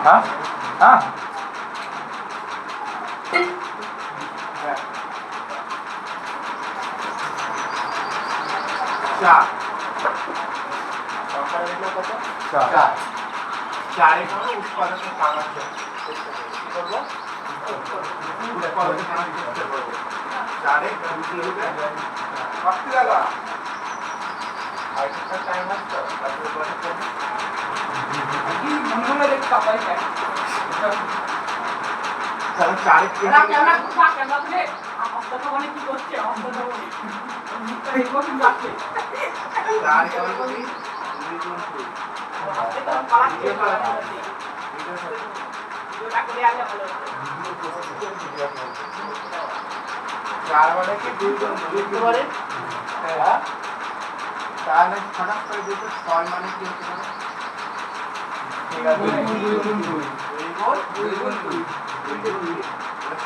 হ্যাঁ হ্যাঁ চার চারে কোনো উৎপাদকে ভাঙার জন্য কি করবো? উৎপাদকে ভাঙার চেষ্টা করবো। চারে টাইম আসতো চারে চার মানে কি দুই জন বুঝতে পারে? হ্যাঁ তাহলে হঠাৎ করে দেখো ছয় মানে কি হতে পারে? ঠিক আছে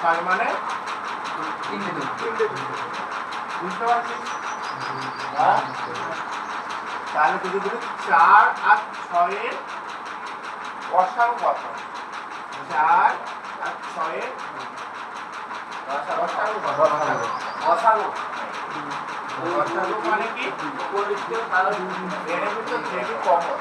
ছয় মানে বুঝতে পারছিস? হ্যাঁ তাহলে যদি বলি 4 আর 6 এর গসাগু কত? 4 আর 6 এর গসাগু কত? গসাগু মানে কি? এর ভিতর থেকে কমন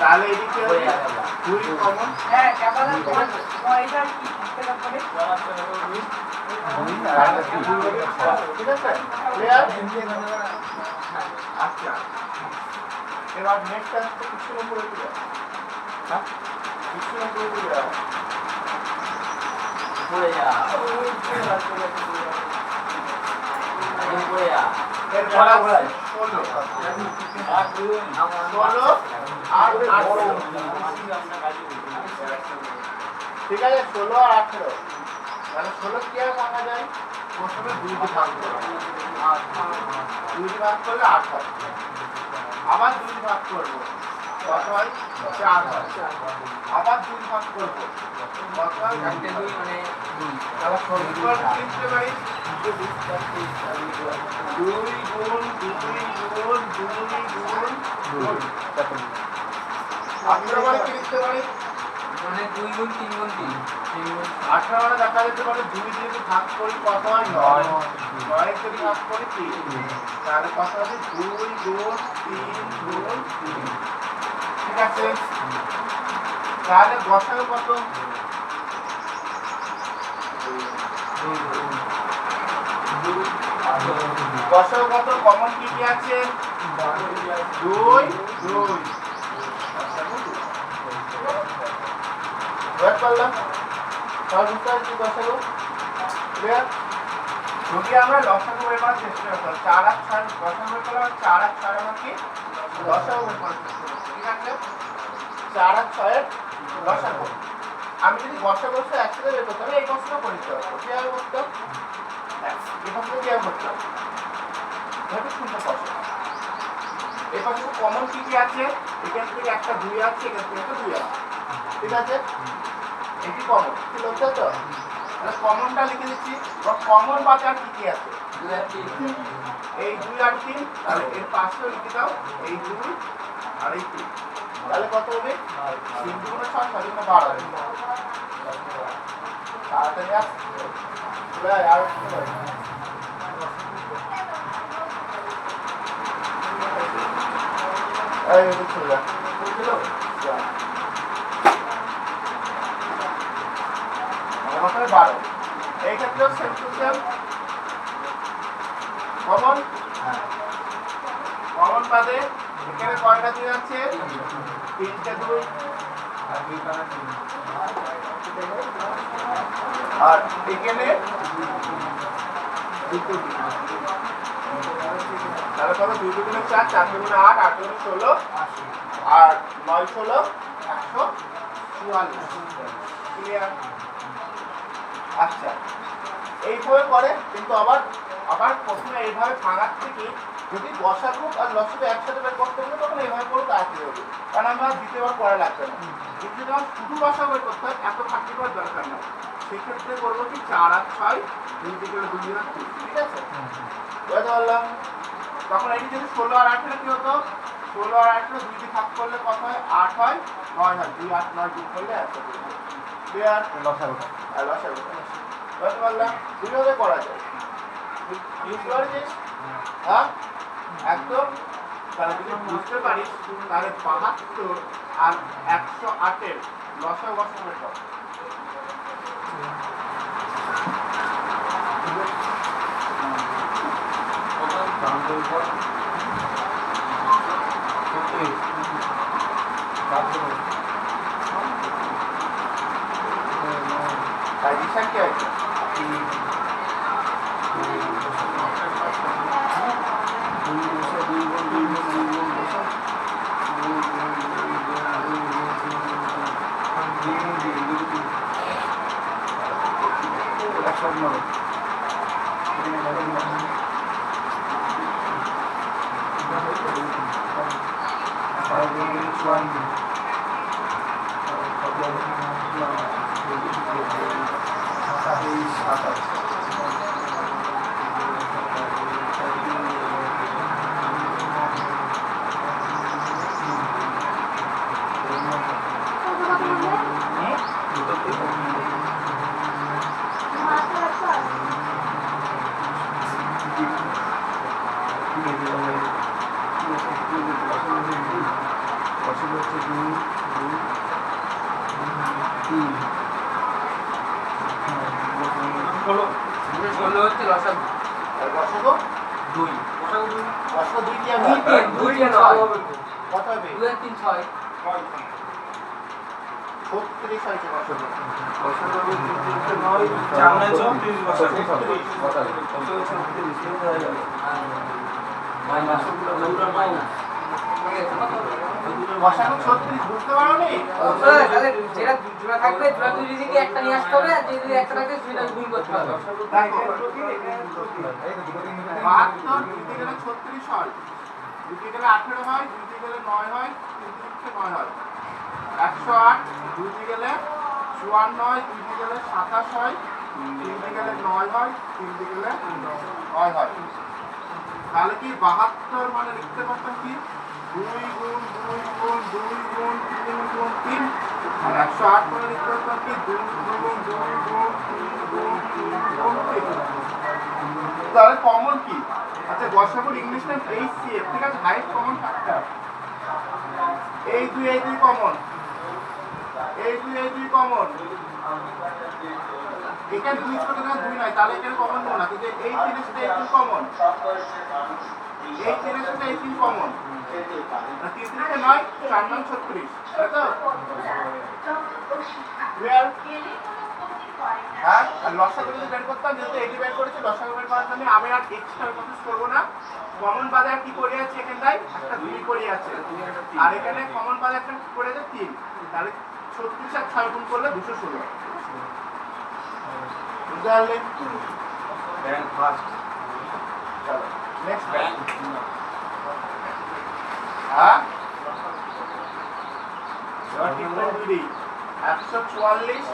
তাহলে এদিকে দুই কমন ঠিক আছে আচ্ছা এবার নেক্সট আসতে কিছু করে দিবে কিছু করে দিবে পড়ে যা এর বড় ভাই 16 আর 16 আর 18 ঠিক আছে 16 আর 18 তাহলে 16 কি আর ভাঙা যায় প্রথমে 2 দিয়ে ভাগ করব 2 দিয়ে ভাগ করলে 8 হয় আবার 2 দিয়ে ভাগ করব কত হয় 4 হয় আবার 2 দিয়ে ভাগ করব কত হয় 2 মানে তাহলে সরল লিখতে পারি 2 গুণ 2 গুণ 2 গুণ 2 18 মানে কি লিখতে পারি মানে 2 গুণ 3 গুণ 3 18 মানে দেখা যেতে পারে 2 দিয়ে যদি ভাগ করি কত হয় 9 9 যদি ভাগ করি 3 তাহলে কত হবে 2 গুণ 3 গুণ 3 ঠিক আছে তাহলে গসাগু কত গসাগু কত কমন কি কি আছে 2 2 ওয়েট করলাম তাহলে কি গসাগু ক্লিয়ার যদি আমরা লসাগু বের করার চেষ্টা করি 4 আর 6 গসাগু বের করলে 4 আর 6 আমরা কি লসাগু বের করার চেষ্টা করব ঠিক আছে 4 আর 6 এর লসাগু আমি যদি গসাগু একসাথে বের করতে এই প্রশ্ন করতে হবে কিভাবে করতে এই প্রশ্ন কিভাবে করতে এটা শুনতে পাচ্ছ এই পাশে কমন কি কি আছে এখান থেকে একটা 2 আছে এখান থেকে একটা 2 আছে ঠিক আছে এটি কমন কি লক্ষ্য তো তাহলে কমনটা লিখে দিচ্ছি বা কমন বাজার কি কি আছে 2 আর 3 এই 2 আর 3 তাহলে এর পাশেও লিখে দাও এই 2 আর এই 3 তাহলে কত হবে 3 গুণ 6 6 গুণ 12 হবে তাড়াতাড়ি আস চলে আর এই চলে যা আমাদের 12 এই ক্ষেত্রে সেন্টেন্স কমন কমন বাদে এখানে কয়টা দিয়ে আছে 3টে 2 আর 2 কানা 3 আর এখানে দুটো তাহলে কত 2 2 গুণ 4 4 গুণ 8 8 গুণ 16 আর 9 16 144 ক্লিয়ার আচ্ছা এইভাবে করে কিন্তু আবার প্রথমে এইভাবে ভাঙার থেকে যদি গসাগু আর লসাগু একসাথে বের করতে হবে তখন এইভাবে করে তাড়াতাড়ি হবে কারণ আমরা দ্বিতীয়বার পড়া লাগবে না কিন্তু যদি আমরা শুধু গসাগু বের করতে হয় এত খাটনি করার দরকার না সেক্ষেত্রে করবো কি 4 আর 6 2 থেকে 2 বিয়োগ 3, ঠিক আছে? বুঝতে পারলাম? তখন এটি যদি 16 আর 18 কি হতো? 16 আর 18 2 দিয়ে ভাগ করলে কত হয়? 8 হয়, 9 হয়। 2 8 9 যোগ করলে 100 ক্লিয়ার? লসাগু। আর লসাগু। বুঝতে পারলাম? দুইভাবে করা যায়। বুঝতে পারছিস? হ্যাঁ? একদম। তাহলে যদি বুঝতে পারিস তাহলে 72 আর 108 এর লসাগু বসানো সব। দিশা কি আছে? বুঝতে পারো নি? যেটা জোড়া থাকবে জোড়া দুই দিকে একটা নিয়ে আসতে হবে আর যে দুই একটা থাকে দুইটা গুণ করতে হবে। 72 দুই গেলে 36 হয়, দুই গেলে 18 হয়, দুই গেলে 9 হয়, 3 থেকে 9 হয়। 108 দুই গেলে 54 হয়, দুই গেলে 27 হয়, 3 গেলে 9 হয়, 3 গেলে 9 হয়। তাহলে কি 72 মানে লিখতে পারতাম কি 2 গুণ 2 গুণ 2 গুণ 3 গুণ 3, আর 108 মানে লিখতে পারতাম কি 2 গুণ 2 গুণ 3 গুণ 3 গুণ 3। তাহলে কমন কি? আচ্ছা গসাগুর ইংলিশ নেম HCF, ঠিক আছে? হাইয়েস্ট কমন ফ্যাক্টর এই দুই কমন, এই দুই কমন। এখানে 2 ছোট না 2 নয়, তাহলে এখানে কমন দেবো না, কিন্তু এই 3 এর সাথে এই 3 কমন, এই 3 এর সাথে এই 3 কমন। না 3 3 কে 9, 4 9 36, তাই তো? ক্লিয়ার? হ্যাঁ, আর লসাগু যদি বের করতাম, যেহেতু এটি বের করেছি, লসাগু বের করার জন্য আমি আর এক্সট্রা প্রসেস করবো না। কমন বাদে আর কি করে আছে এখানটায়? একটা 2 করে আছে, আর এখানে কমন বাদে একটা কি করে আছে? 3। তাহলে 36 আর 6 গুণ করলে 216। বুঝতে পারলে? Bank first. চলো নেক্সট ব্যাংক। হ্যাঁ, এবার ঠিক করে দিই 144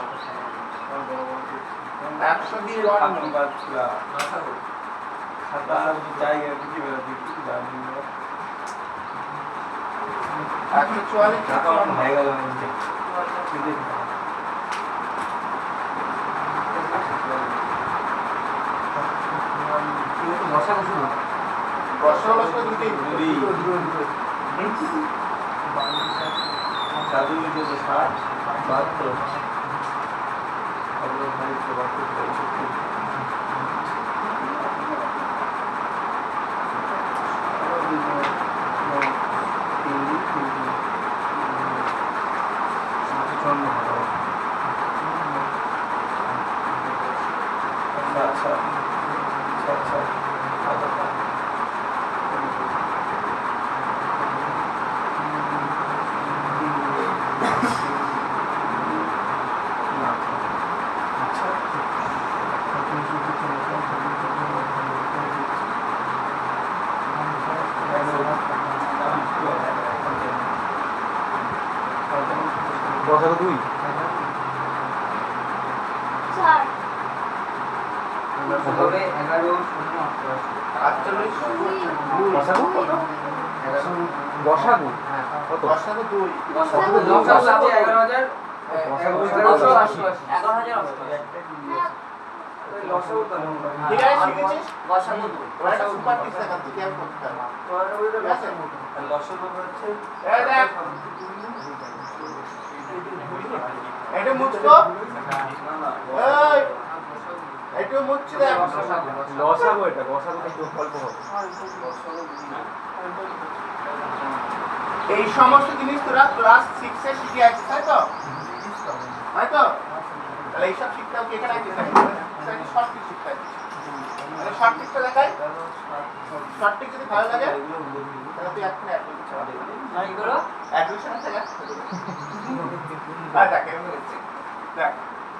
বসানো 2 4 হবে 11 0 বসাগু কত? বসাগু কত? বসাগু 2 বসাগু দুই। লসাগু আছে 11,000 বসাগু 11,880 ঠিক আছে শিখেছিস ওরা একটা সুপার টিপস দেখাচ্ছি কি আমি করতে পারবো ঠিক আছে এই দেখ এটা মুছতো এই এটা মুছছি দেখ লসাগু এটা বসাগু তো অল্প হবে। এই সমস্ত জিনিস তোরা ক্লাস 6 এ শিখে আসছিস তাই তো তাহলে এইসব শিখতে হবে এখানে কি থাকে শর্ট টিক শিখতে হবে তাহলে শর্ট টিকটা দেখাই শর্ট টিক যদি ভালো লাগে তাহলে তুই এখন অ্যাডমিশন থেকে আর দেখ এমন হচ্ছে দেখ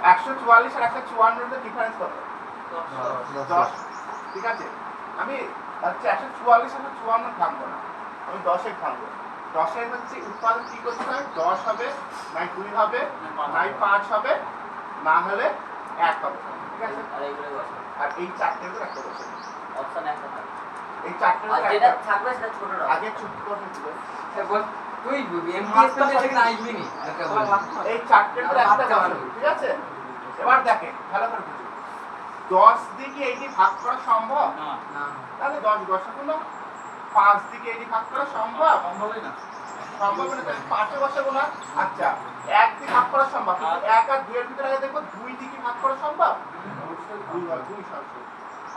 144 আর 154 এর ডিফারেন্স কত 10 ঠিক আছে আমি আচ্ছা 144 আর 54 ভাঙবো না আমি 10 এ ভাঙবো 10 এর হচ্ছে উৎপাদন কি করতে হয় 10 হবে না 2 হবে না 5 হবে না হলে 1 হবে ঠিক আছে আর এই চারটের উপর একটা বসে এই চারটের উপর একটা থাকবে সেটা ছোট আগে ছোট করে দিল তুই এমপিএস করতে থেকে আসবি নি এই চারটের উপর একটা বসে ঠিক আছে এবার দেখেন ভালো করে বুঝুন 10 দিকে এইটি ভাগ করা সম্ভব না তাহলে 10 বসাবো না 5 দিকে এইটি ভাগ করা সম্ভব সম্ভব না তাহলে 5 এ বসাবো না আচ্ছা 1 দিকে ভাগ করা সম্ভব কিন্তু 1 আর 2 এর ভিতরে আগে দেখো 2 দিকে ভাগ করা সম্ভব 2 সম্ভব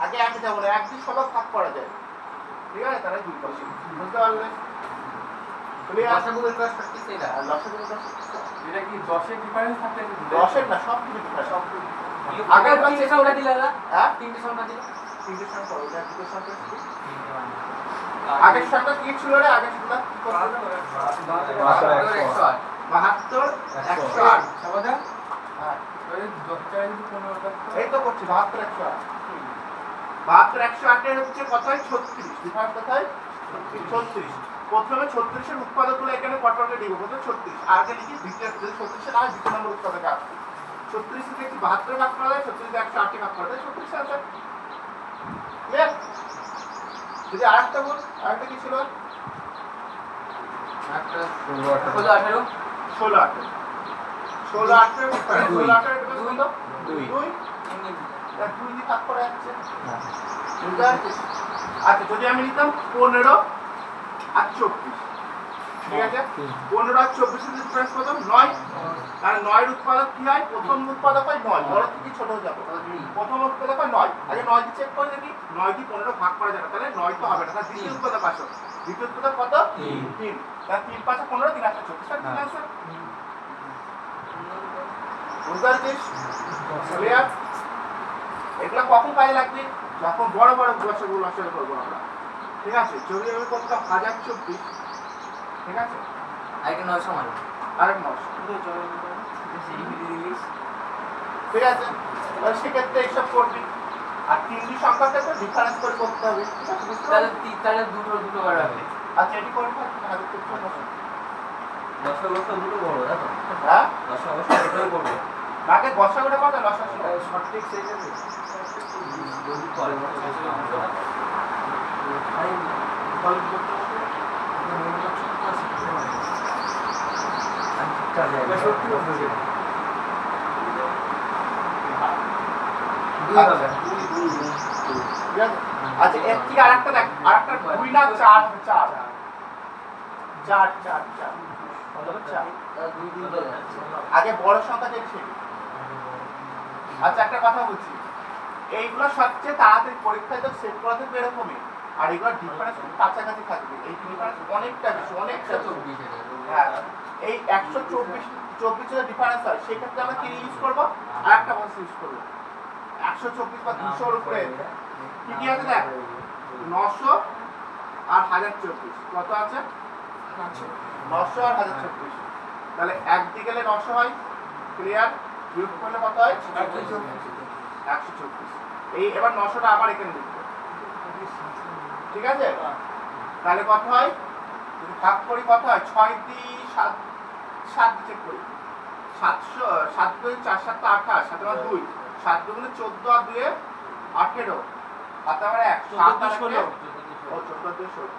আগে আমি যাব না 1 দিয়ে সব ভাগ করা যায় ঠিক আছে তাহলে 2 বসে বুঝতে পারলে ক্লিয়ার লসাগু বের করার প্র্যাকটিস এটা লসাগু এটা কি 10 এর ডিফারেন্স থাকে 10 এর না সব কিছু ডিফারেন্স সব আগের তিনটে সংখ্যা দিলে দাদা হ্যাঁ তিনটে সংখ্যা দিলে তিনটে সংখ্যা ওটা দুটো সংখ্যা আগের সংখ্যা কি ছিল রে আগের সংখ্যা কি করতে 108 72 108 সবাদা হ্যাঁ ওই 10 টাকা যদি 15 টাকা এই তো করছি 72 108 এর হচ্ছে কত হয় 36 ডিফারেন্স কত হয় 36 প্রথমে 36 এর উৎপাদকগুলো এখানে কটকে দিব প্রথমে 36 আগে লিখি দ্বিতীয় 36 এর আগে দ্বিতীয় নম্বর উৎপাদক আসবে 36 থেকে 72 ভাগ করা যায় 36 থেকে 108 ভাগ করা যায় 36 আছে ক্লিয়ার যদি আরেকটা বল আরেকটা কি ছিল একটা 18 16 18 16 18 কত 2 2 দিয়ে ভাগ করা যাচ্ছে বুঝতে পারছিস আচ্ছা যদি আমি নিতাম 15 আর 24 ঠিক আছে 15 আর 24 এর ডিফারেন্স কত 9 কারণ 9 এর উৎপাদক কি হয় প্রথম উৎপাদক হয় 9 বড় থেকে ছোট হয়ে যাবে প্রথম উৎপাদক হয় 9 আগে 9 দিয়ে চেক করে দেখি 9 দিয়ে 15 ভাগ করা যাবে তাহলে 9 তো হবে না তাহলে দ্বিতীয় উৎপাদক আসো দ্বিতীয় উৎপাদক কত 3 তাহলে 3 5 15 3 8 24 ঠিক আছে বুঝতে পারছিস ক্লিয়ার এগুলা কখন কাজে লাগবে যখন বড় বড় বছরগুলো আসলে করবো আমরা ঠিক আছে যদি আমি করতাম 1024 ঠিক আছে আইকে 900 মারো আরেক মাস ঠিক আছে এবার সেক্ষেত্রে এইসব করবি আর তিনটি সংখ্যাতে তো ডিফারেন্স করে করতে হবে ঠিক আছে বুঝতে পারলি? তাহলে দুটো বার হবে আচ্ছা এটি করে ফেল তাহলে তো চলে আসে। 10 বছর দুটো বড় দেখো হ্যাঁ 10 বছর দুটোই করবে আগে বসা করে কথা লসা ছিল সঠিক সেই যাবে যদি পরে সত্যি বলতে আচ্ছা এর থেকে আরেকটা দেখ আরেকটা 2 না 4 হবে 4 4 4 4 আগে বড় সংখ্যা দেখছি আচ্ছা একটা কথা বলছি এইগুলো সবচেয়ে তাড়াতাড়ি পরীক্ষায় তো সেট করা থাকবে এরকমই আর এগুলো ডিফারেন্স খুব কাছাকাছি থাকবে এই ডিফারেন্স অনেকটা বেশি অনেকটা 24 হ্যাঁ এই 124 এর ডিফারেন্স হয় সেই ক্ষেত্রে আমরা কি ইউজ করব আর একটা বস্তু ইউজ করব 124 বা 200 এর উপরে কি কি আছে দেখ 900 আর 1024 কত আছে 900 আর 1024 তাহলে এক দিকে গেলে 900 হয় ক্লিয়ার বিয়োগ করলে কত হয় 124 এই এবার 900টা আবার এখানে লিখব ঠিক আছে তাহলে কত হয় যদি ভাগ করি কত হয় 6 দিয়ে 7 চেক করি 700 7 2 4 7 28 7 2 7 2 14 আর 2 22 18 হাতে আমরা 1 7 আর 16 ও 14 16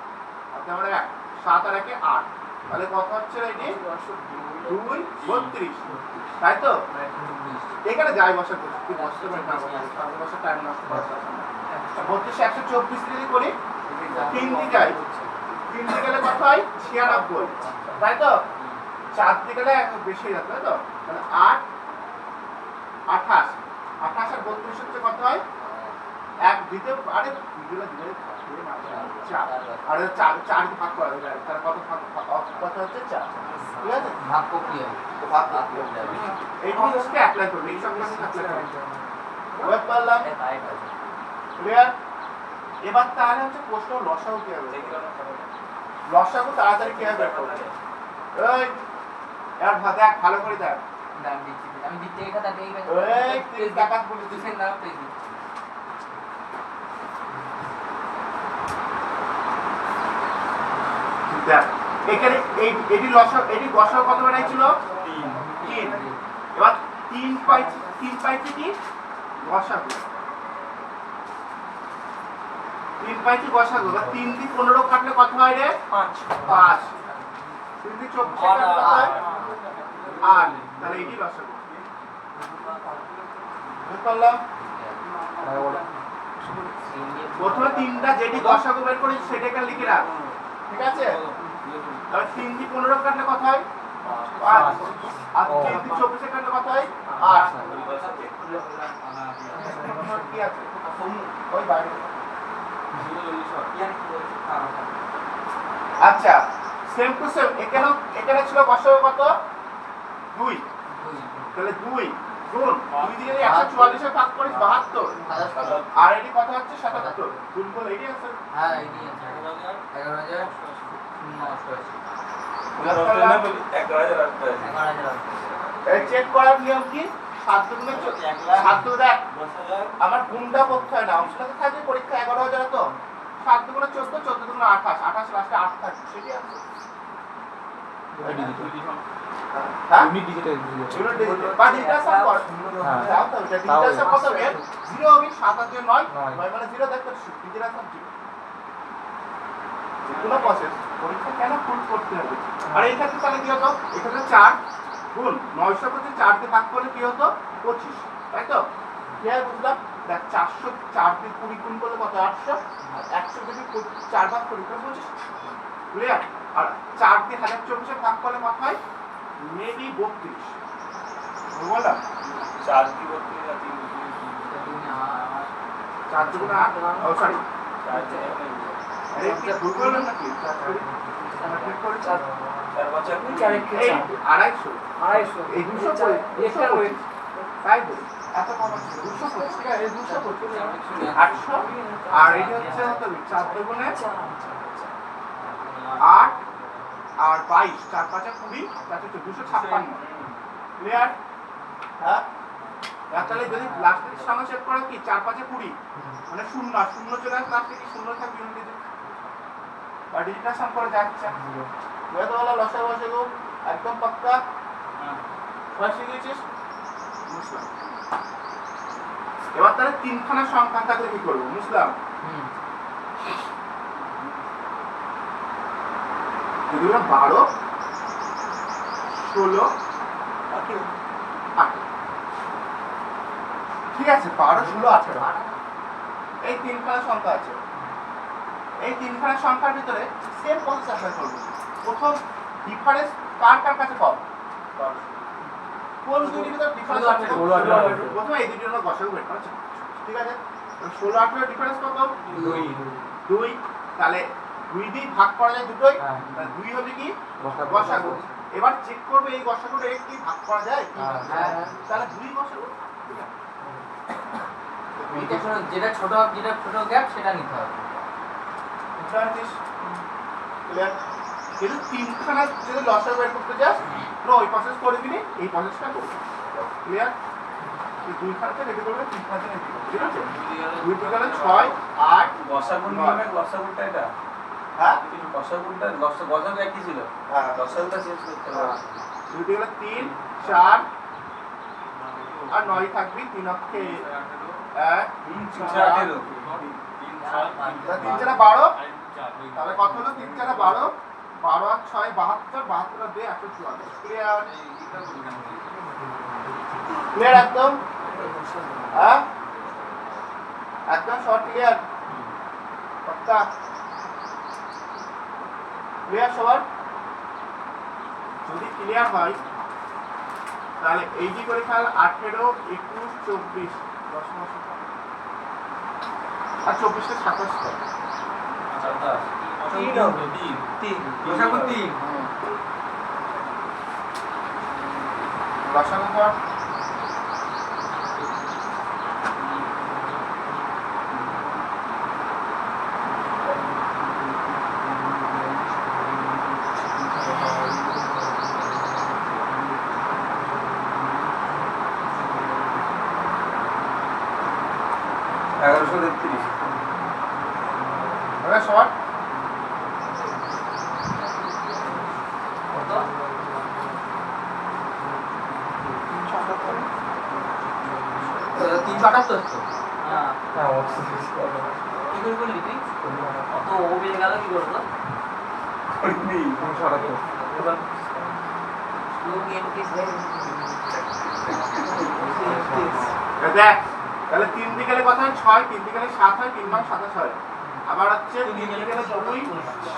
হাতে আমরা 1 7 আর 1 8 তাহলে কত হচ্ছে এটি 2 32 তাই তো এখানে যাই বসা করছি কি বসতে পারি না বসা টাইম নষ্ট করা যাবে না 32 124 যদি করি 3 দিয়ে যাই 3 দিয়ে গেলে কত হয় 96 তাই তো 4 দিয়ে গেলে বেশি হয়ে যাবে তাই তো তাহলে 8 28 28 আর 32 হচ্ছে কত হয় এক দিতে আরে দিলে দিলে 4 আর 4 দিয়ে ভাগ করা যায় তাহলে কত হচ্ছে 4 ঠিক আছে ভাগ প্রক্রিয়া ভাগ এই জিনিসটা অ্যাপ্লাই করবে এই সব কিছু অ্যাপ্লাই করবে বুঝতে পারলাম ক্লিয়ার এবার তাহলে হচ্ছে প্রশ্ন লসাগু কি হবে লসাগু তাড়াতাড়ি কি হবে এই এর দেখ ভালো করে দেখ দাম দিচ্ছি আমি দিতে এটা দাম এই এই তুই টাকা বলে দিছিস দিছেন নাও পেয়ে দিচ্ছি দেখ এখানে এটি লসাগু এটি গসাগু কত বানাইছিল 3 এবার 3 পাইছি কি গসাগু 3 পাইছি গসাগু এবার 3 দিয়ে 15 কাটলে কত হয় রে 5 3 দিয়ে 24 কাটলে কত হয় 8 তাহলে এটি লসাগু বুঝতে পারলাম প্রথমে তিনটা যেটি গসাগু বের করেছি সেটাকে লিখে রাখ ঠিক আছে আর 3 দিয়ে 15 কাটলে কত হয় 5 আর 3 দিয়ে 24 কাটলে কত হয় 8 কি আছে ওই বাইরে আচ্ছা সেম টু সেম এখানে ছিল গসাগু কত 2 তাহলে 2 গুণ 2 দিয়ে 144 এর ভাগ করিস 72 আর এটি কত হচ্ছে 77 গুণ করলে এটি আছে হ্যাঁ এই নিয়ে 11000 এই চেক করার নিয়ম কি 7 গুণে 7 দেখ আমার গুণটা করতে হয় না অংশটাতে থাকবে পরীক্ষা 11000 তো 7 গুণে 14 14 গুণে 28 28 লাস্টে 8 থাকে সেটি আছে হ্যাঁ ইউনিট ডিজিটাল ইউনিট ডিজিটাল বা ডিজিটাল সব কর হ্যাঁ দাও তো এটা ডিজিটাল সব কত হবে 0 হবে 7 আর 9 9 মানে 0 দেখতে ডিজিটাল সব 0 কোনো প্রসেস পরীক্ষা কেন ফুল করতে হবে আর এই ক্ষেত্রে তাহলে কি হতো এখানে 4 গুণ 900 করতে 4 দিয়ে ভাগ করলে কি হতো 25 তাই তো কি আর বুঝলাম দেখ 404 দিয়ে 20 গুণ করলে কত 800 আর 100 যদি 4 ভাগ করি তাহলে 25 ক্লিয়ার আর 4 দিয়ে 1024 ভাগ করলে কত হয় মেবি 32 বললাম 4 কি 32 না 4 দুগুণ 8 ও সরি 3 আরে কি ভুল করলাম নাকি 4 করি 4 এই 250 এই 200 করে এক্সট্রা করে তাই তো এত কম আছে 200 করে ঠিক আছে এই 200 করে 800 আর এটা হচ্ছে কত 4 দুগুণে 8 আর 22 4 5 20 তাতে 256 ক্লিয়ার হ্যাঁ তাহলে যদি লাস্টের সঙ্গে চেক করো কি 4 5 20 মানে 0 0 চলে আসে লাস্টে কি 0 থাকবে ইউনিট বা ডিজিটাল সাম করে যাচ্ছে বুঝতে পারলা লসাগু গসাগু একদম পাক্কা সবাই শিখেছিস বুঝলাম এবার তাহলে তিনখানা সংখ্যা থাকলে কি করব বুঝলাম যদি ওরা 12 16 18 ঠিক আছে 12 16 18 এই তিনখানা সংখ্যা আছে এই তিনখানা সংখ্যার ভিতরে সেম প্রসেস অ্যাপ্লাই করব প্রথম ডিফারেন্স কার কার কাছে কম কোন দুইটির ভিতরে ডিফারেন্স আছে 16 18 প্রথমে এই দুইটির মধ্যে গসাগু বের করা ঠিক আছে 16 18 ডিফারেন্স কত 2 তাহলে 2 দিয়ে ভাগ করা যায় দুটোই তাহলে 2 হবে কি গসাগু এবার চেক করবে এই গসাগুটা কি ভাগ করা যায় হ্যাঁ তাহলে 2 গসাগু ঠিক আছে এটা শোনো যেটা ছোট গ্যাপ সেটা নিতে হবে ক্লিয়ার কিন্তু তিনখানা যদি লসাগু বের করতে যাস তো ওই প্রসেস করবি না এই প্রসেসটা করবি ক্লিয়ার এই দুই খানাতে রেডি করবে তিন খানাতে রেডি করবে ঠিক আছে দুই গেলে 6 8 গসাগুর নিয়মে গসাগুরটা এটা হ্যাঁ গসাগুরটা গসাগু একই ছিল হ্যাঁ গসাগুরটা চেঞ্জ করতে হবে দুই গেলে 3 4 আর 9 থাকবি 3 অক্ষে এক, তিন চার, চার 18 তিন চারা 12, তাহলে কত হলো? 3 চারা 12, 12 আর 6 72, 72 আর 2 144। ক্লিয়ার? ক্লিয়ার একদম? হ্যাঁ, একদম শর্ট ক্লিয়ার? পাক্কা ক্লিয়ার সবার? যদি ক্লিয়ার হয় তাহলে এইটি করে ফেল 18, 21, 24 10 মাস আর 24 টা 27 কর। লসাগু 3 লসাগু কর। ওকে সবার? কত? 378 তো। হ্যাঁ হ্যাঁ অবশ্যই কি করে করলি তুই অত ও বেড়ে গেল কি করবো দেখ তাহলে 3 দিয়ে গেলে কত হয়? 6, 3 দিয়ে গেলে 7 হয়, 3 বার 27 হয়। আবার হচ্ছে 3 দিয়ে গেলে 2,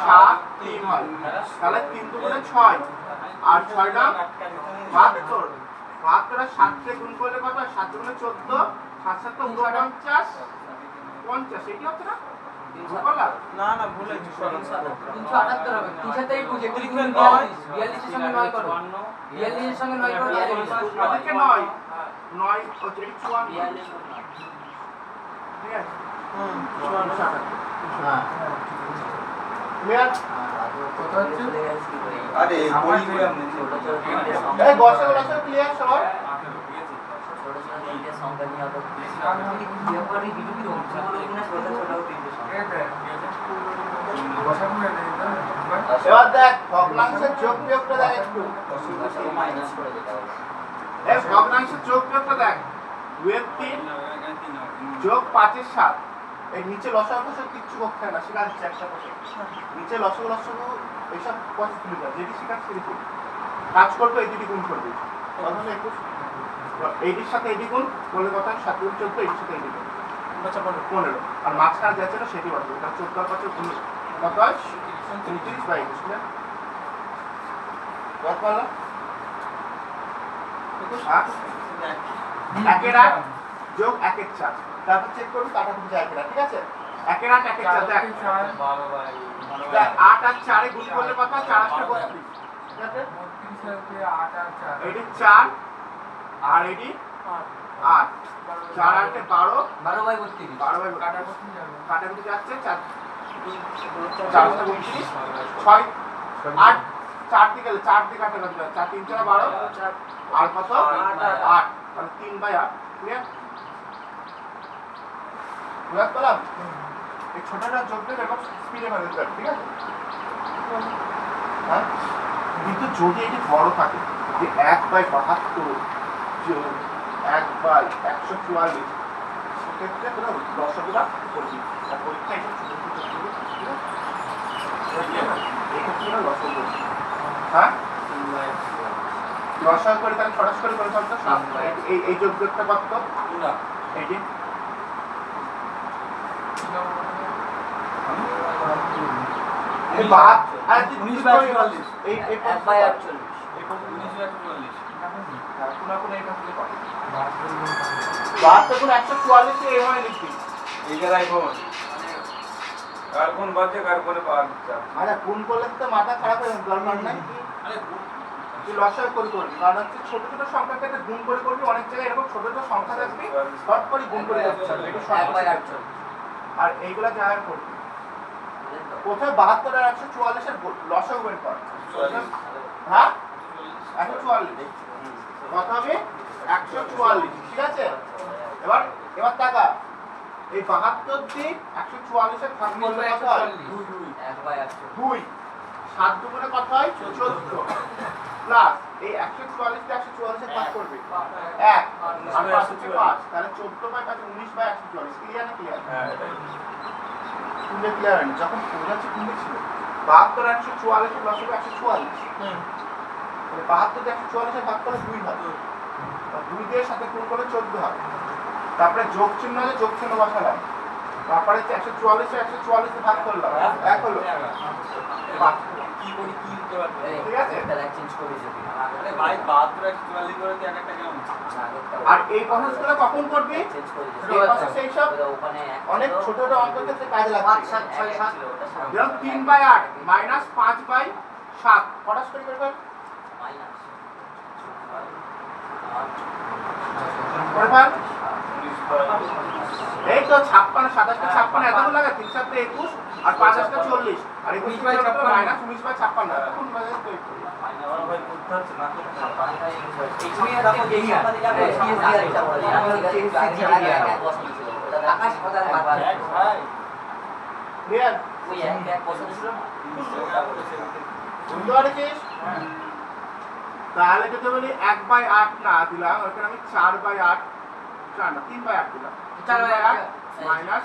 7, 3 হয়। তাহলে 3 দুগুণে 6 আর 6 না 72। 72 আর 7 কে গুণ করলে কত হয়? 7 দুগুণে 14, 7 7 তো 49, 50। এটি হচ্ছে না? বললা? না না ভুলে 378 হবে। 3 সাথে 21 এগুলি গুণ 42 এর সঙ্গে 9 করো। 42 এর সঙ্গে 9 করো। আমাদেরকে 9 হচ্ছে 54। ঠিক আছে? হ্যাঁ ক্লিয়ার? কত হচ্ছে? আরে বই দিলাম এই বসে বসে ক্লিয়ার সবার? এবার দেখ ভগ্নাংশের যোগ বিয়োগটা দেখ একটু। এই ভগ্নাংশের যোগ বিয়োগটা দেখ। 2 যোগ 5 এর 7। এই নিচে লসাগু ফসল কিচ্ছু করতে হয় না, শিখাচ্ছি একটা কথা। নিচে লসাগু এইসব কথা ভুলে যাও, যেটি শিখাচ্ছি সেটি কাজ করবে, এই দুটি গুণ করবে। কথা হলো 21, এইটির সাথে এটি গুণ করলে কথা 7 গুণ 14, এইটির সাথে এটি গুণ 15। আর মাঝখানে যা ছিল সেটি বলবে, এটা 14 আর 5 গুণ কত হয়? 29 বাই 21। বুঝলে? কত পারলা? হ্যাঁ, 1 এর 8 যোগ 1 এর 4। তারপর চেক করবি কাটাকুটি যায় কিনা। ঠিক আছে? 1 এর 8 1 এর 4 দেখ। 8 আর 4 এ গুণ করলে কত হয়? 4 8 32। ঠিক আছে? এটি 4 আর এটি 8। 4 8 এ 12, 12 বাই 32 12 বাই কাটাকুটি যাচ্ছে 4 4 32, 6 8 4 দিকে গেলে 4 দিকে কাটাকুটি যাচ্ছে। 4 3 4 12 আর কত? 8। তাহলে 3 বাই 8। ক্লিয়ার? বুঝতে পারলাম? এই ছোটটা যোগ দিয়ে এরকম স্পিডে করে দিতে হবে। ঠিক আছে? হ্যাঁ, কিন্তু যদি এটি বড় থাকে যে 1 বাই 72 যোগ 1 বাই 144, সেক্ষেত্রে তোরা দশকটা করবি। আর পরীক্ষা এটা ছোট ছোট করবি। ঠিক আছে? এক্ষেত্রে তোরা দশক করবি। হ্যাঁ, দশক করে তাহলে খরচ করে করে ফেলতো। এই যোগ্যতা কত? এইটি এই বাদ আর 19 বাই 44। এই 1 বাই 48 কোন এইটা থেকে কত? বাদ তো কোন 144 এ হয় নাকি? এই জায়গায় কোন আর কোন বাজে আর কোনে পাওয়া যাচ্ছে আরে কোন করলে তো মাথা খারাপ হয়ে যাবে, দরকার নাই। আরে তুই লসাগু করে করবি, কারণ হচ্ছে ছোট ছোট সংখ্যাকে গুণ করে করবি। অনেক জায়গায় এরকম ছোট ছোট সংখ্যা থাকবে, শর্ট করে গুণ করে যাচ্ছে। এটা 1 বাই শর্ট। 48 আর এইগুলা যা করবি কোথায় 72 আর 144 এর লসাগু বের কর। হ্যাঁ, 144 কত হবে? 144। ঠিক আছে? এবার টাকা এই 72 দিয়ে 144 এর ভাগ করলে কত হয়? 1 বাই 48 2। 7 দুগুণে কত হয়? 14 প্লাস এই 144 কে 144 এ ভাগ করবে 1 আর 5 হচ্ছে 5, তাহলে 14 বাই 5 19 বাই 144। ক্লিয়ার না ক্লিয়ার? হ্যাঁ এটাই তুমি ক্লিয়ার হয়নি যখন বোঝাচ্ছি তুমি ছিল 72 144 এর লসাগু 144। তাহলে 72 কে 144 এ ভাগ করলে 2 হবে, আর 2 দিয়ে সাথে গুণ করলে 14 হবে। তারপরে যোগ চিহ্ন আছে, যোগ চিহ্ন বসালাম, তারপরে 144 এ 144 এ ভাগ করলাম, 1 হলো 5। কি করি কি করতে পারবো? ঠিক আছে? এটা চেঞ্জ করে দিবি আরে ভাই 72 144 করে দিয়ে একটা কেমন? আর এই প্রসেসগুলো কখন করবি? চেঞ্জ করে দিবি এই প্রসেস এই সব ওখানে অনেক ছোট ছোট অঙ্কের ক্ষেত্রে কাজে 5 লাগবে। 7 6 7 যেমন 3 বাই 8 মাইনাস 5 বাই 7 কটাস করে করবে? মাইনাস করে ফেল। 19 বাই এই তো 56 27 কে 56 এতগুলো লাগে, 3 7 21 আর 5 8 কে 40 আর 21 বাই 56 মাইনাস 19 বাই 56 কোন বাজে তো একটু আমার ভাই করতে হচ্ছে না তো তুমি দেখো এই আকাশ পদার বাদ ভাই ক্লিয়ার? ওই এক পছন্দ ছিল না বুঝতে পারছিস? তাহলে যদি বলি 1 বাই 8 না দিলাম, ওখানে আমি 4 বাই 8 4 না 3 বাই 8 দিলাম, 4 বাই 8 মাইনাস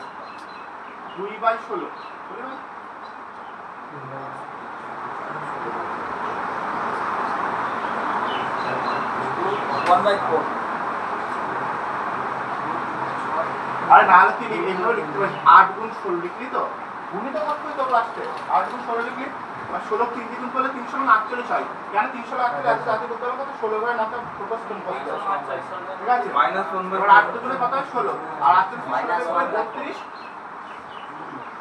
2 বাই 16 বুঝলি? 1/4 আরে নাহলে তুই এগুলো লিখতে পারিস 8 গুণ 16 লিখলি তো গুণিত করতে তো লাস্টে 8 গুণ 16 লিখলি আর 16 3 দ্বিগুণ করলে 348 হয়। কেন 348 আছে তাতে করতে হবে কত 16 বাই 9 টা প্রপোজ করতে হবে। ঠিক আছে? -1/4 এবার 8 দুগুণে কত হয় 16 আর 8 দুগুণে মাইনাস 32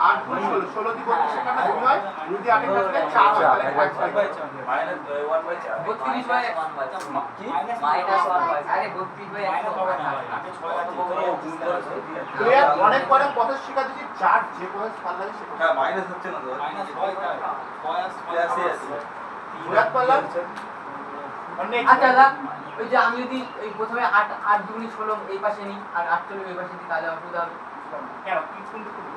8 গুণ 16 16 দিয়ে 32 সেখানে 2 হয় 2 দিয়ে 8 এর কাছে 4 হয়, তাহলে 1/4 মাইনাস 1/4 32 বাই 1 বাই কি মাইনাস 1 বাই আরে 32 বাই 1 হবে না আগে 6 আছে ক্লিয়ার? অনেক পরে প্রসেস শেখা দিচ্ছি, যার যে প্রসেস ভালো লাগে সেটা হ্যাঁ মাইনাস হচ্ছে না তো মাইনাস 6 আছে আছে বুঝতে পারলাম? আচ্ছা দাদা ওই যে আমি যদি এই প্রথমে 8 8 দুগুণে 16 এই পাশে নিই আর 8 চলে এই পাশে দিই তাহলে অসুবিধা হবে কেন কি কোন দিকে করব?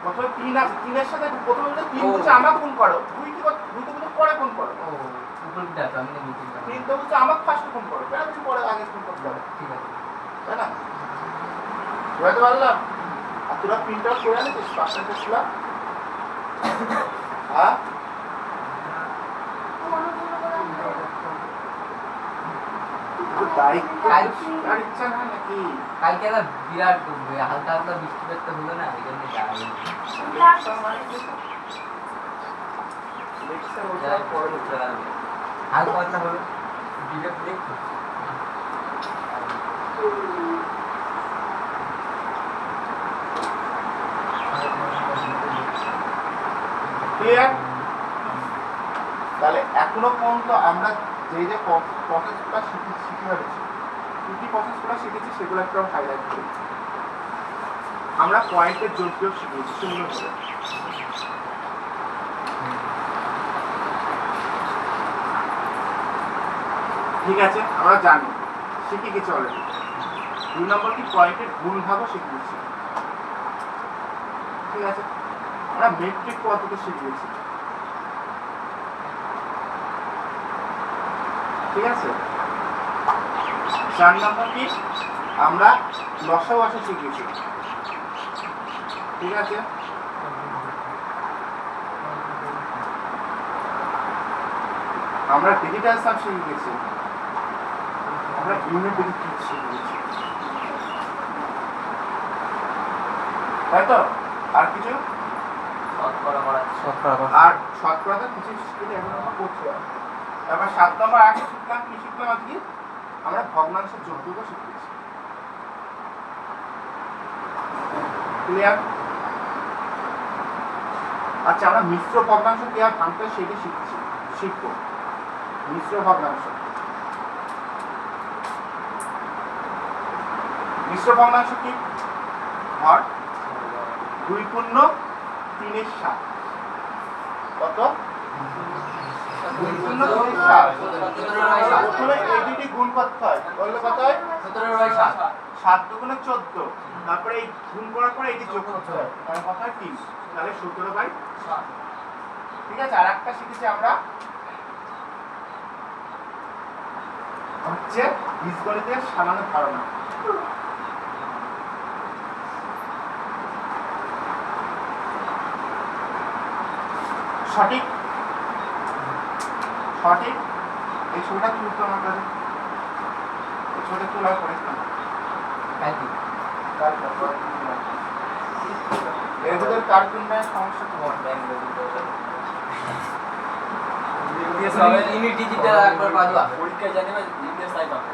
প্রথমে 3 আছে 3 এর সাথে প্রথমে যদি 3 হচ্ছে আমরা গুণ করো 2 কি 2 তো কিন্তু পরে গুণ করো, ও উপর দিকে তো আমি নিচে 3 তো হচ্ছে আমাকে ফার্স্ট গুণ করো, কেন তুমি পরে আগে গুণ করতে হবে, ঠিক আছে তাই না? বুঝতে পারলাম? আর তোরা প্রিন্ট আউট করে আনিস পার্সেন্টেজগুলো? হ্যাঁ তারিখ আর ইচ্ছা না নাকি? কালকে একটা বিরাট হালকা হালকা বৃষ্টি পেতে হলো না এই জন্য যাই হালকা পাতলা হলো বিরাট দেখো ক্লিয়ার? তাহলে এখনো পর্যন্ত আমরা যে প্রসেসগুলো শিখে ফেলেছি, কি প্রসেসগুলো শিখেছি সেগুলো একটু হাইলাইট করি। আমরা পয়েন্টের যোগ বিয়োগ শিখেছি সুন্দরভাবে। ঠিক আছে, আমরা জানি শিখে গেছি অলরেডি। 2 নম্বর কি পয়েন্টের গুণ ভাগও শিখেছি। ঠিক আছে, আমরা মেট্রিক পদ্ধতি শিখেছি। ঠিক আছে, 4 নম্বর কি আমরা লসাগু আসা শিখেছি। ঠিক আছে, আমরা ডিজিটাল সাম শিখে গেছি, আমরা ইউনিট ডিজিট শিখে গেছি, তাই তো? আর কিছু আর শতকরা কিছু শিখে এখন আমরা করছি। তারপর 7 নম্বর আগে শিখলাম কি শিখলাম আজকে আমরা ভগ্নাংশের যোগবিয়োগ শিখেছি। ক্লিয়ার? আচ্ছা, আমরা মিশ্র ভগ্নাংশ কিভাবে ভাঙতে হয় সেটা শিখবো। মিশ্র ভগ্নাংশ, মিশ্র ভগ্নাংশ কি? ধর 2 পূর্ণ 3 এর 7 কত? 2 পূর্ণ 3 এর 7। প্রথমে এই দুটি গুণ করতে হয়, বললে কত হয়? 17/7 7 দুগুণে 14, তারপরে এই গুণ করার পরে এটি যোগ করতে হয়, তাহলে কত হয় 3, তাহলে 17/7। ঠিক আছে, আর একটা শিখেছি আমরা হচ্ছে বীজগণিতের সামান্য ধারণা। সঠিক সঠিক এই ছবিটা তুলতো আমার কাছে, এই ছবিটা তোলার পরিশ্রম এর ভিতরে কার্টুনটা সমস্যা তো বড়। ইউনিট ডিজিটাল একবার বাদবা পরীক্ষা জানি না ইন্ডিয়া সাইড হবে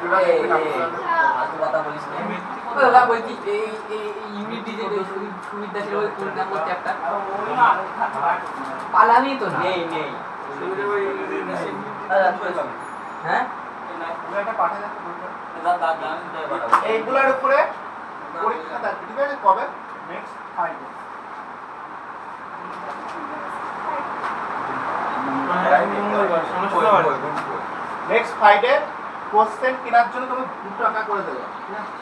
যেটা দেখবেন আপনারা আজু কথা বলিস না ওরা বলছি এই ইউনিট ডিজিটাল সুবিধা ছিল ওই কোন নাম্বার চ্যাপ্টার পালানি তো না নেই হ্যাঁ এটা পাঠা যাচ্ছে বলতে। দাদা জানি না বাড়াবো এইগুলোর উপরে পরীক্ষা থাকবে, ঠিক আছে? কবে? Next Friday. Next Friday question কেনার জন্য তুমি 2 টাকা করে দেবে, ঠিক আছে?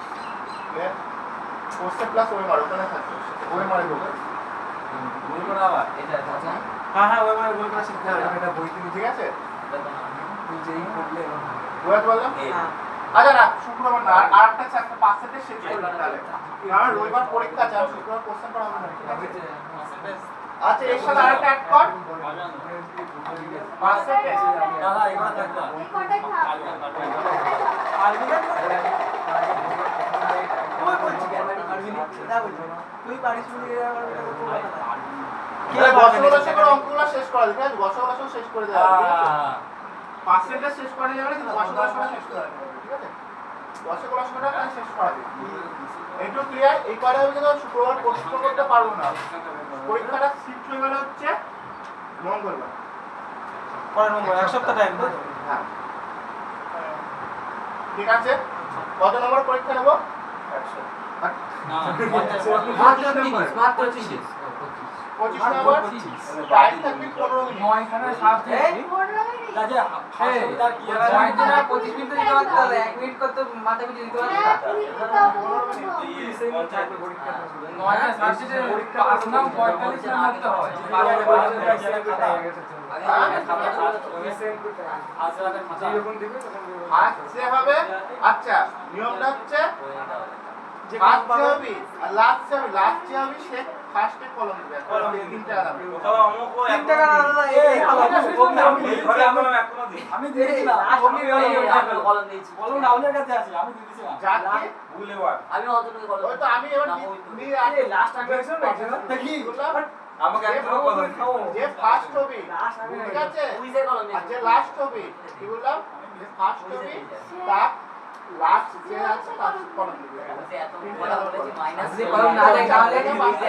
কোশ্চেন প্লাস ওই মার ওখানে থাকবে, ওই মারে দেবে। ভুল করে আবার এটা আছে হ্যাঁ ওই মানে বই করা শিখতে হবে এটা বই থেকে ঠিক আছে? তুই যেই পড়লে বুঝতে পারলাম? আচ্ছা না, শুক্রবার না, আর একটা চ্যাপ্টার পার্সেন্টেজ শেষ করে দিতে হবে। কারণ রবিবার পরীক্ষা আছে, আর শুক্রবার কোশ্চেন করা হবে না, ঠিক আছে? আচ্ছা, এর সাথে আরেকটা অ্যাড কর, পার্সেন্টেজ। দাদা এগুলো থাকবে তুই পারিস গসগোলাসে করে অঙ্কগুলো শেষ করা যাবে, ঠিক আছে? গসগোলাসও শেষ করে দেওয়া যাবে, ঠিক আছে? পার্সেন্টেজ শেষ করা যাবে না, কিন্তু গসগোলাসটা শেষ করা যাবে, ঠিক আছে? গসগোলাসটা শেষ করা যাবে। একটু ক্লিয়ার? এই পারে আমি কিন্তু শুক্রবার প্রশ্ন করতে পারবো না, পরীক্ষাটা শিফট হয়ে গেলে হচ্ছে মঙ্গলবার। পরের নম্বর এক সপ্তাহ টাইম তো হ্যাঁ, ঠিক আছে? কত নম্বর পরীক্ষা নেব? 100। মাত্র 30 25 নম্বর, টাইম থাকবে 15 মিনিট। নয়খানা সাবজেক্ট কাজে তার কি আছে 25 মিনিট দিতে পারতে হবে 1 মিনিট কত মাথা পিছু দিতে পারতে 9টা সাবজেক্টের পাস নাম 45 নাম দিতে হয় আসছে হবে। আচ্ছা, নিয়মটা হচ্ছে ফার্স্ট হবে আর লাস্ট হবে, লাস্ট হবে সে ফার্স্টে কলম দিবে, কলম তিনটা আলাদা। আমি দিয়েছিলাম কলম দিয়েছি বলুন রাহুলের কাছে আছে আমি দিয়ে দিয়েছিলাম যাকে আমি অতটুকু কলম ওই তো আমি এবার নিয়ে আসি লাস্ট আগে কি বললাম, আমাকে একটু কথা দিও যে ফার্স্ট হবে, ঠিক আছে? কুইজে কলম আর যে দিয়েছি লাস্ট হবে, কি বললাম, যে ফার্স্ট হবে তার লাস্ট যে আছে তার কলম দিবে। এত বলা বলেছি মাইনাস যদি কলম না দেয় তাহলে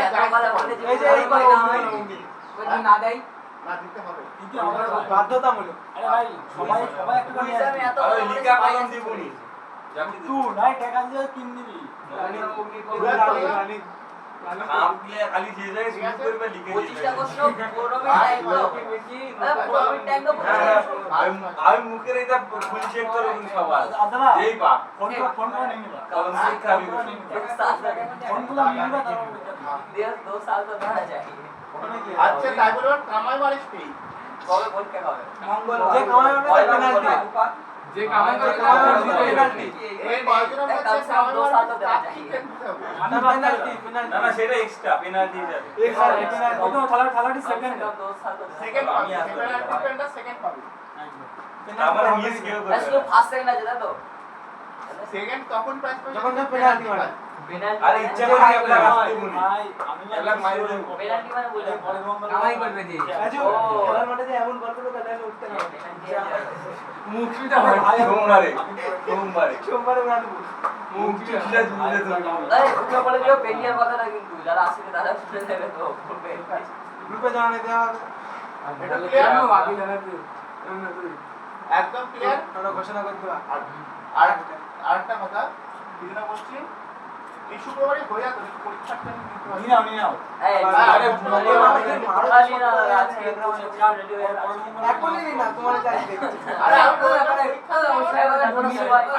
এত বলা বলেছি এই যে এই কলম যদি না দেয় না দিতে হবে। বাধ্যতামূলক আরে ভাই সবাই একটু কুইজে আমি এত আরে লিখা কলম দিবনি তুই নাই টাকা দিয়ে কিন দিবি আপনি খালি যে জায়গায় শুরু করবে লিখে 25টা প্রশ্ন 15 মিনিট টাইম তো 15 মিনিট টাইম তো আমি মুখের এটা ফুল চেক করে উনি সবার যেই পাক ফোন করে নিয়ে নিবা কলম শিক্ষা আমি ফোনগুলো নিয়ে নিবা তারপর देर 2 साल तो रहा जाए আচ্ছা, তাই বলে কামাই মারিস কি? কবে পরীক্ষা হবে যে কামাই হবে তার পেনাল্টি যে কামাই করে পেনাল্টি এই কয়জন আছে কামাই মারিস তার কি দিতে হবে? পেনাল্টি না না সেটা এক্সট্রা পেনাল্টি যাবে কত থালাটি সেকেন্ড 2 साल तो সেকেন্ড পাবি, পেনাল্টি সেকেন্ড পাবি। আমার মিস কেউ করে শুধু ফার্স্ট সেকেন্ড আছে তাই তো সেকেন্ড তখন প্রাইস পাবি যখন সে পেনাল্টি মারে। পেনাল্টি আরে ইচ্ছা করে আপনি আসতে বলি ভাই আমি এলাক মাইরে দেব পেনাল্টি মানে বলে কামাই করবে দিয়ে রাজু খেলার মাঠে যে এমন গল্প লোক তাহলে উঠতে না মুখ সুবিধা হয় সোমবারে উড়া দেবো মুখ চুষলে ঝুলে ধরবে আরে দুটো বলে দিও পেনিয়ার কথাটা কিন্তু যারা আসছে তারা শুনে নেবে তো বলবে গ্রুপে জানানো দেওয়া হবে এটা ক্লিয়ার? আগে জানাতে একদম ক্লিয়ার? ওটা ঘোষণা করে দেওয়া আর আরেকটা কথা কি যেন বলছি, এই শুক্রবারই হয়ে যেত পরীক্ষাটা নিতে পারি। এই আরে মারালি না আজকে এক্সাম রেডি হয়ে গেছে এখনই নি না তোমার যাই দেখছি আরে আমি তো পরীক্ষা অবশ্যই হবে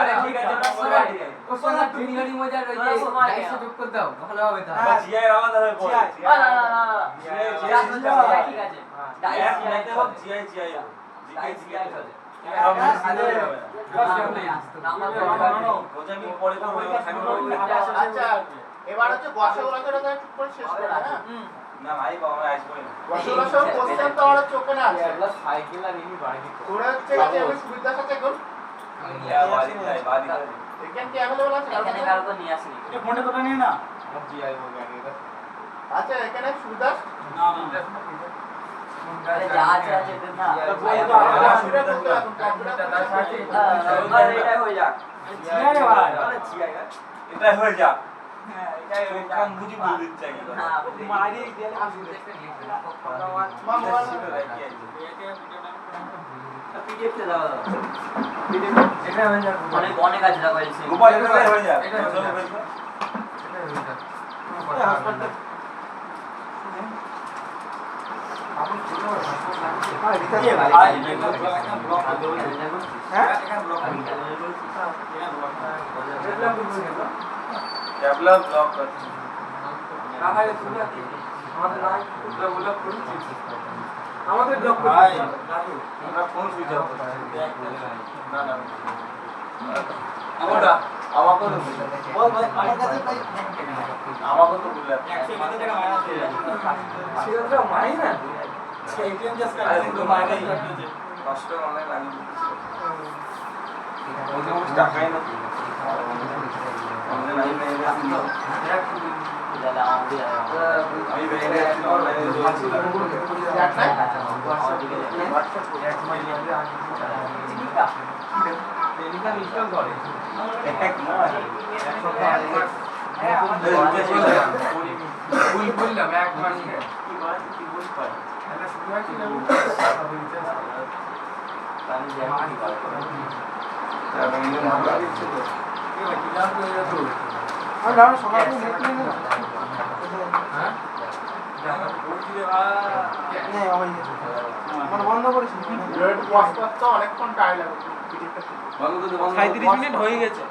আরে ঠিক আছে ওর সঙ্গে একটু নিগাড়ি মজার ওই যে ডাইসে যোগ করে দাও ভালো হবে তা হ্যাঁ। জিআই আলাদা হয়ে পড়ে না না না না ঠিক আছে এক নাইতে হোক জিআই জিআই হোক জিকে জিকে আচ্ছা এবার হচ্ছে গসাগুলো তো এটা ঠিক করে শেষ করে হ্যাঁ গসাগুলো সব কোশ্চেন তো আমার চোখে না আছে সাইকেল আর এমনি বাড়ি তোরা হচ্ছে কাছে আমি সুবিধার সাথে এখন এখানে কি अवेलेबल আছে এখানে কারো তো নিয়ে আসেনি আচ্ছা এখানে সুবিধা আরে যা আছে আছে দে না এটাই হয়ে যাক এটাই হয়ে যাক কাম বুঝি বলে দিচ্ছে না মারি দিয়ে পিডিএফ তে দাও এটা হয়ে যাবে অনেক অনেক আছে দেখো এলসি গোপাল এটাই হয়ে যাক ডেভেলপ ব্লক করছে আমাদের ব্লক ভাই আমরা ফোন সুইচ অফ না না আমাকে আমাকে আমাকে তো বললে সেটা মাই না কষ্ট অনেক লাগে টাকাই না আমাদের লাইন নেই আমি বেরিয়ে আসছি অনলাইনে জয়েন সকালে নেট নেই না মানে বন্ধ করেছি রেড ওয়াশ করতে অনেকক্ষণ টাইম লাগে বন্ধ 37 মিনিট হয়ে গেছে